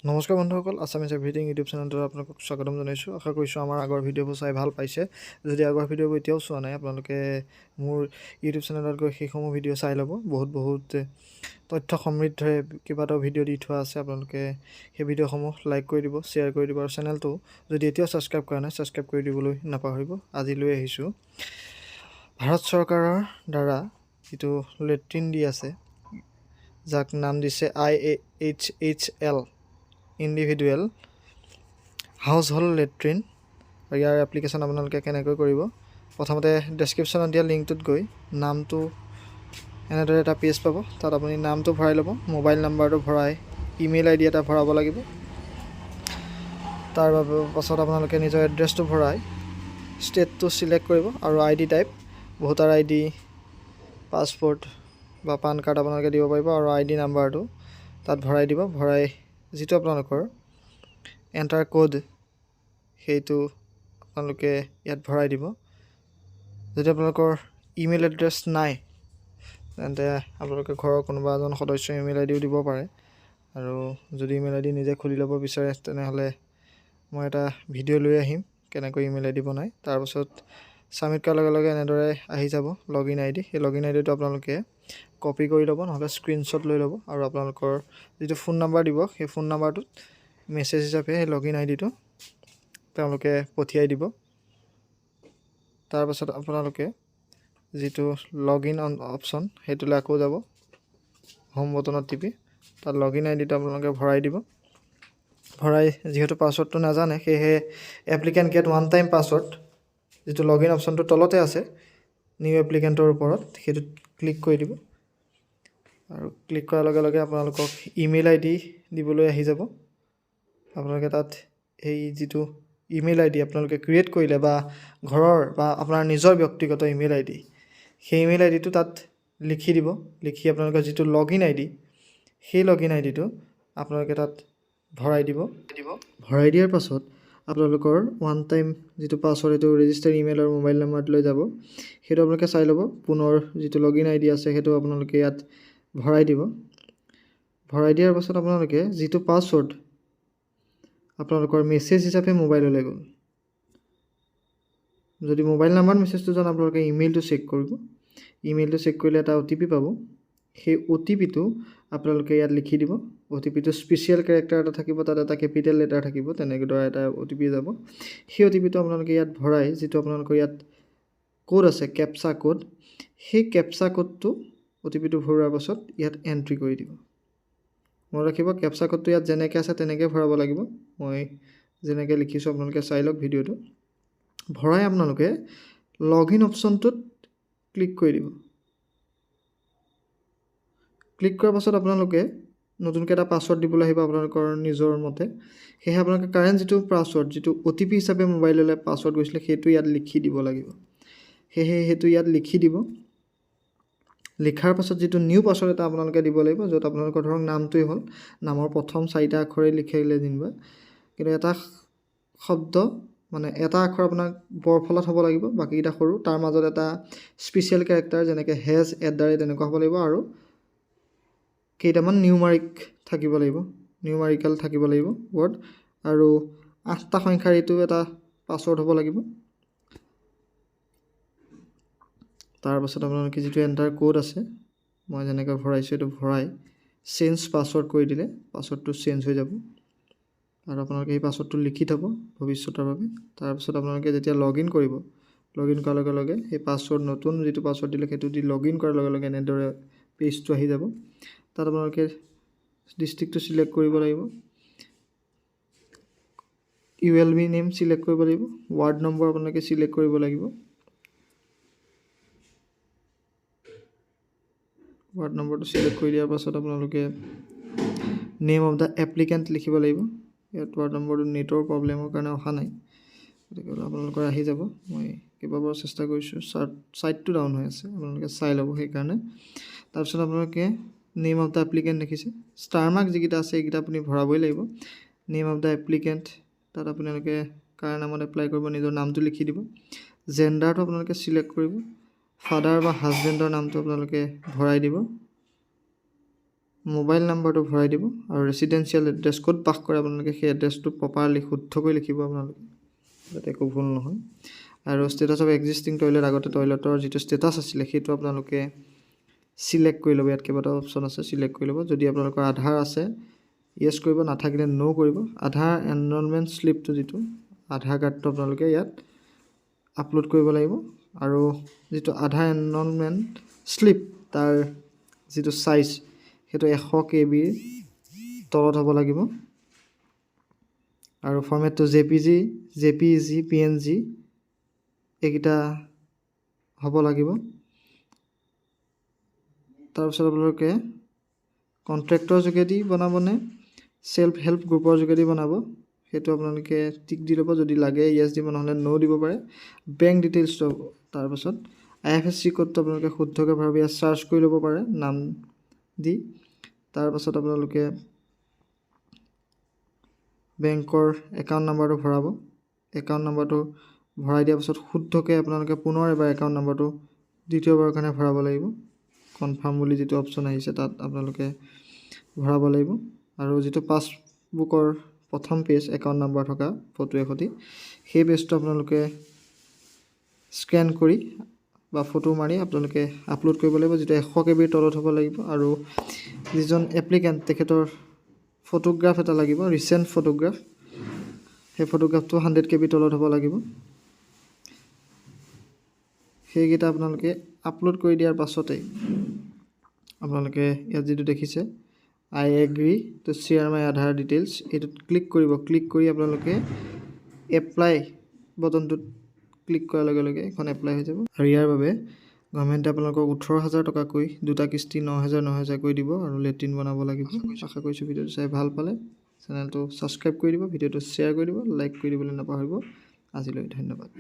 নমস্কাৰ বন্ধুসকল, Assamese everything YouTube চেনেলটোত আপোনালোকক স্বাগতম জনাইছোঁ। আশা কৰিছোঁ আমাৰ আগৰ ভিডিঅ'বোৰ চাই ভাল পাইছে। যদি আগৰ ভিডিঅ'বোৰ এতিয়াও চোৱা নাই, আপোনালোকে মোৰ ইউটিউব চেনেলত গৈ সেইসমূহ ভিডিঅ' চাই ল'ব। বহুত তথ্য সমৃদ্ধৰে কেইবাটাও ভিডিঅ' দি থোৱা আছে। আপোনালোকে সেই ভিডিঅ'সমূহ লাইক কৰি দিব, শ্বেয়াৰ কৰি দিব, আৰু চেনেলটো যদি এতিয়াও ছাবস্ক্ৰাইব কৰা নাই, ছাবস্ক্ৰাইব কৰি দিবলৈ নাপাহৰিব। আজি লৈ আহিছোঁ ভাৰত চৰকাৰৰ দ্বাৰা যিটো লেট্ৰিন দি আছে, যাক নাম দিছে IHHL individual house hold latrine. আৰু ইয়াৰ এপ্লিকেশ্যন আপোনালোকে কেনেকৈ কৰিব, প্ৰথমতে ডেছক্ৰিপশ্যনত দিয়া লিংকটোত গৈ নামটো এনেদৰে এটা পেজ পাব। তাত আপুনি নামটো ভৰাই ল'ব, মোবাইল নাম্বাৰটো ভৰাই ইমেইল ID এটা ভৰাব লাগিব। তাৰ পাছত আপোনালোকে নিজৰ এড্ৰেছটো ভৰাই ষ্টেটটো ছিলেক্ট কৰিব, আৰু ID type voter ID, passport বা পান কাৰ্ড আপোনালোকে দিব পাৰিব, আৰু ID নাম্বাৰটো তাত ভৰাই দিব। ভৰাই যিটো আপোনালোকৰ এণ্টাৰ কোড সেইটো আপোনালোকে ইয়াত ভৰাই দিব। যদি আপোনালোকৰ ইমেইল এড্ৰেছ নাই, তেন্তে আপোনালোকে ঘৰৰ কোনোবা এজন সদস্যৰ ইমেইল IDও দিব পাৰে। আৰু যদি ইমেইল ID নিজে খুলি ল'ব বিচাৰে, তেনেহ'লে মই এটা ভিডিঅ' লৈ আহিম কেনেকৈ ইমেইল ID বনায়। তাৰপাছত ছাবমিট কৰাৰ লগে লগে এনেদৰে আহি যাব লগইন ID। সেই লগইন IDটো আপোনালোকে কপি কৰি ল'ব, নহ'লে স্ক্ৰীনশ্বট লৈ ল'ব, আৰু আপোনালোকৰ যিটো ফোন নাম্বাৰ দিব, সেই ফোন নাম্বাৰটোত মেছেজ হিচাপে সেই লগইন IDটো তেওঁলোকে পঠিয়াই দিব। তাৰপাছত আপোনালোকে যিটো লগইন অপশ্যন সেইটোলৈ আকৌ যাব, হোম বটনত টিপি তাত লগইন IDটো আপোনালোকে ভৰাই দিব। ভৰাই যিহেতু পাছৱৰ্ডটো নাজানে, সেয়েহে applicant get one time password যিটো লগইন অপশ্যনটো তলতে আছে নিউ এপ্লিকেণ্টৰ ওপৰত, সেইটোত ক্লিক কৰি দিব। আৰু ক্লিক কৰাৰ লগে লগে আপোনালোকক ইমেইল ID দিবলৈ আহি যাব। আপোনালোকে তাত এই যিটো ইমেইল ID আপোনালোকে ক্ৰিয়েট কৰিলে, বা ঘৰৰ বা আপোনাৰ নিজৰ ব্যক্তিগত ইমেইল ID, সেই ইমেইল IDটো তাত লিখি দিব। লিখি আপোনালোকৰ যিটো লগইন ID, সেই লগইন IDটো আপোনালোকে তাত ভৰাই দিব। ভৰাই দিয়াৰ পাছত আপোনালোকৰ ওৱান টাইম যিটো পাছৱৰ্ড, এইটো ৰেজিষ্টাৰ ইমেইল আৰু মোবাইল নাম্বাৰটোলৈ যাব। সেইটো আপোনালোকে চাই ল'ব। পুনৰ যিটো লগইন ID আছে সেইটো আপোনালোকে ইয়াত ভৰাই দিব। ভৰাই দিয়াৰ পাছত আপোনালোকে যিটো পাছৱৰ্ড আপোনালোকৰ মেছেজ হিচাপে মোবাইললৈ গ'ল, যদি মোবাইল নাম্বাৰ মেছেজটো যোৱা আপোনালোকে ইমেইলটো চেক কৰিব। ইমেইলটো চেক কৰিলে এটা OTP পাব। সেই OTPটো আপোনালোকে ইয়াত লিখি দিব। OTPটো স্পেচিয়েল কেৰেক্টাৰ এটা থাকিব, তাত এটা কেপিটেল লেটাৰ থাকিব, তেনেদৰে এটা OTP যাব। সেই OTPটো আপোনালোকে ইয়াত ভৰাই, যিটো আপোনালোকৰ ইয়াত কোড আছে কেপচা কোড, সেই কেপচা কোডটো OTPটো ভৰোৱাৰ পাছত ইয়াত এণ্ট্ৰি কৰি দিব। মনত ৰাখিব, কেপচা কোডটো ইয়াত যেনেকৈ আছে তেনেকৈ ভৰাব লাগিব। মই যেনেকৈ লিখিছোঁ আপোনালোকে চাই লওক ভিডিঅ'টো। ভৰাই আপোনালোকে লগইন অপশ্যনটোত ক্লিক কৰি দিব। ক্লিক কৰাৰ পাছত আপোনালোকে নতুনকৈ এটা পাছৱৰ্ড দিবলৈ আহিব আপোনালোকৰ নিজৰ মতে। সেয়েহে আপোনালোকে কাৰেণ্ট যিটো পাছৱৰ্ড, যিটো OTP হিচাপে মোবাইললৈ পাছৱৰ্ড গৈছিলে, সেইটো ইয়াত লিখি দিব লাগিব। সেয়েহে সেইটো ইয়াত লিখি দিব। লিখাৰ পাছত যিটো নিউ পাছৱৰ্ড এটা আপোনালোকে দিব লাগিব, য'ত আপোনালোকৰ ধৰক নামটোৱেই হ'ল, নামৰ প্ৰথম 4টা আখৰেই লিখিলে যেনিবা, কিন্তু এটা শব্দ মানে এটা আখৰ আপোনাক বৰফলাত হ'ব লাগিব, বাকীকেইটা সৰু। তাৰ মাজত এটা স্পেচিয়েল কেৰেক্টাৰ যেনেকৈ হেজ, তেনেকুৱা হ'ব লাগিব, আৰু কেইটামান নিউমাৰিক থাকিব লাগিব, নিউমাৰিকেল থাকিব লাগিব ৱৰ্ড, আৰু 8টা সংখ্যাৰ এইটো এটা পাছৱৰ্ড হ'ব লাগিব। তাৰপাছত আপোনালোকে যিটো এণ্টাৰ কোড আছে, মই যেনেকৈ ভৰাইছোঁ, এইটো ভৰাই চেঞ্জ পাছৱৰ্ড কৰি দিলে পাছৱৰ্ডটো চেঞ্জ হৈ যাব। আৰু আপোনালোকে এই পাছৱৰ্ডটো লিখি থ'ব ভৱিষ্যতৰ বাবে। তাৰপিছত আপোনালোকে যেতিয়া লগইন কৰিব, লগইন কৰাৰ লগে লগে সেই পাছৱৰ্ড, নতুন যিটো পাছৱৰ্ড দিলে সেইটো দি লগইন কৰাৰ লগে লগে এনেদৰে পেজটো আহি যাব। তাত আপোনালোকে ডিষ্ট্ৰিক্টটো ছিলেক্ট কৰিব লাগিব, ULB নেম ছিলেক্ট কৰিব লাগিব, ৱাৰ্ড নম্বৰ আপোনালোকে ছিলেক্ট কৰিব লাগিব। ৱাৰ্ড নম্বৰটো ছিলেক্ট কৰি দিয়াৰ পাছত আপোনালোকে নেম অফ দ্য এপ্লিকেণ্ট লিখিব লাগিব। ইয়াত ৱাৰ্ড নম্বৰটো নেটৰ প্ৰব্লেমৰ কাৰণে অহা নাই, গতিকে আপোনালোকৰ আহি যাব। মই কেইবাবাৰো চেষ্টা কৰিছোঁ, ছাইটটো ডাউন হৈ আছে, আপোনালোকে চাই ল'ব সেইকাৰণে। তাৰপিছত আপোনালোকে নেম অফ দ্য এপ্লিকেণ্ট দেখিছে, ষ্টাৰ মাৰ্ক যিকেইটা আছে এইকেইটা আপুনি ভৰাবই লাগিব। নেম অফ দ্য এপ্লিকেণ্ট, তাত আপোনালোকে কাৰ নামত এপ্লাই কৰিব নিজৰ নামটো লিখি দিব। জেণ্ডাৰটো আপোনালোকে ছিলেক্ট কৰিব, ফাদাৰ বা হাজবেণ্ডৰ নামটো আপোনালোকে ভৰাই দিব। মোবাইল নাম্বাৰটো ভৰাই দিব আৰু ৰেচিডেঞ্চিয়েল এড্ৰেছ ক'ত বাস কৰে আপোনালোকে সেই এড্ৰেছটো প্ৰপাৰলি শুদ্ধকৈ লিখিব আপোনালোকে, যাতে একো ভুল নহয়। আৰু ষ্টেটাছ অফ এক্সিষ্টিং টয়লেট, আগতে টয়লেটৰ যিটো ষ্টেটাছ আছিলে সেইটো আপোনালোকে চিলেক্ট কৰি ল'ব। ইয়াত কেইবাটাও অপশ্যন আছে, চিলেক্ট কৰি ল'ব। যদি আপোনালোকৰ আধাৰ আছে য়েছ কৰিব, নাথাকিলে ন' কৰিব। আধাৰ এনৰলমেণ্ট শ্লিপটো যিটো আধাৰ কাৰ্ডটো আপোনালোকে ইয়াত আপলোড কৰিব লাগিব। আৰু যিটো আধাৰ এনৰলমেণ্ট শ্লিপ তাৰ যিটো চাইজ সেইটো 100 KB তলত হ'ব লাগিব। আৰু ফৰ্মেটটো JPG, PNG এইকেইটা হ'ব লাগিব। তাৰপিছত আপোনালোকে কণ্ট্ৰেক্টৰ যোগেদি বনাবনে চেল্ফ হেল্প গ্ৰুপৰ যোগেদি বনাব, সেইটো আপোনালোকে টিক দি ল'ব। যদি লাগে য়েছ দিব, নহ'লে ন' দিব পাৰে। বেংক ডিটেইলছটো তাৰপাছত IFSC কোডটো আপোনালোকে শুদ্ধকৈ ভৰাব, ইয়াত চাৰ্চ কৰি ল'ব পাৰে নাম দি। তাৰপাছত আপোনালোকে বেংকৰ একাউণ্ট নাম্বাৰটো ভৰাব। একাউণ্ট নাম্বাৰটো ভৰাই দিয়াৰ পাছত শুদ্ধকৈ আপোনালোকে পুনৰ এবাৰ একাউণ্ট নাম্বাৰটো দ্বিতীয়বাৰৰ কাৰণে ভৰাব লাগিব। কনফাৰ্ম বুলি যিটো অপশ্যন আহিছে তাত আপোনালোকে ভৰাব লাগিব। আৰু যিটো পাছবুকৰ প্ৰথম পেজ একাউণ্ট নাম্বাৰ থকা ফটোৱে সৈতে, সেই পেজটো আপোনালোকে স্কেন কৰি বা ফটো মাৰি আপোনালোকে আপলোড কৰিব লাগিব, যিটো 100 KB তলত হ'ব লাগিব। আৰু যিজন এপ্লিকেণ্ট তেখেতৰ ফটোগ্ৰাফ এটা লাগিব, ৰিচেণ্ট ফটোগ্ৰাফ, সেই ফটোগ্ৰাফটো 100 KB তলত হ'ব লাগিব। সেইকেইটা আপোনালোকে আপলোড কৰি দিয়াৰ পাছতেই আপোনালোকে ইয়াত যিটো দেখিছে I agree to share my Aadhaar details, এইটোত ক্লিক কৰিব। ক্লিক কৰি আপোনালোকে এপ্লাই বটনটোত ক্লিক কৰাৰ লগে লগে এখন এপ্লাই হৈ যাব। আৰু ইয়াৰ বাবে গভৰ্ণমেণ্টে আপোনালোকক 18,000 টকাকৈ দুটা কিস্তি 9,000 কৈ দিব আৰু লেট্ৰিন বনাব লাগিব। আশা কৰিছোঁ ভিডিঅ'টো চাই ভাল পালে। চেনেলটো ছাবস্ক্ৰাইব কৰি দিব, ভিডিঅ'টো শ্বেয়াৰ কৰি দিব, লাইক কৰি দিবলৈ নাপাহৰিব। আজিলৈ ধন্যবাদ।